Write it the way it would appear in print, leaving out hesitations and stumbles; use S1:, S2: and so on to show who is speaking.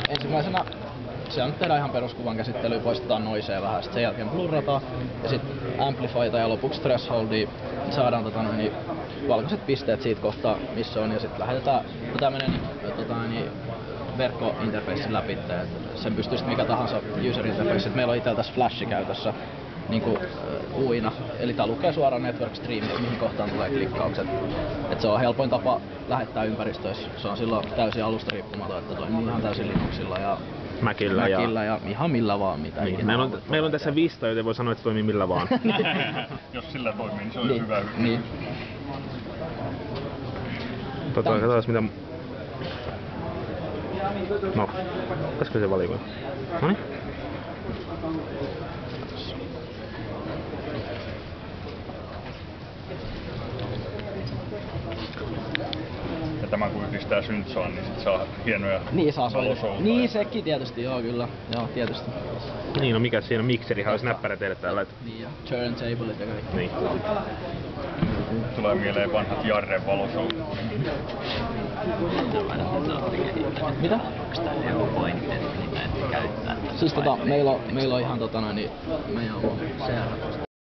S1: Ensimmäisenä se on tehdään ihan peruskuvan käsittelyä, poistetaan noisea vähän, sit sen jälkeen blurrataan ja sitten amplifyta ja lopuksi thresholdia, saadaan valkoiset pisteet siitä kohtaa missä on ja sitten lähetetään tämmönen verkkointerface läpi, että sen pystyy sitten mikä tahansa user interface. Meillä on itsellä tässä Flash käytössä niinku UIna, eli tää lukee suoraan network streamia, mihin kohtaan tulee klikkaukset. Et se on helpoin tapa lähettää ympäristöissä. Se on silloin täysin alusta riippumaton, että toimii ihan täysin Linuxilla ja Macilla ja ihan millä vaan mitä
S2: niin. Meillä on tässä Vista, joten voi sanoa, että se toimii millä vaan.
S3: Jos sillä toimii, niin se on niin, hyvä.
S1: Niin.
S2: Katsotaan mitä... No, pitäisikö se valikoida? Noniin.
S3: Ja tämä kun yhdistää Synthsaan, niin sit saa hienoja valoshowta.
S1: Niin sekin tietysti, joo kyllä. Joo, tietysti.
S2: Niin, no mikä siinä on mikserihan olisi näppärä teille täällä.
S1: Niin ja turntablet ja kaikki.
S2: Niin.
S3: Tulee mieleen vanhat Jarren valoshowt.
S1: Mitä?
S4: Onks tää joku pointti, että niitä käyttää?
S1: Siis meillä on ihan meidän oma CR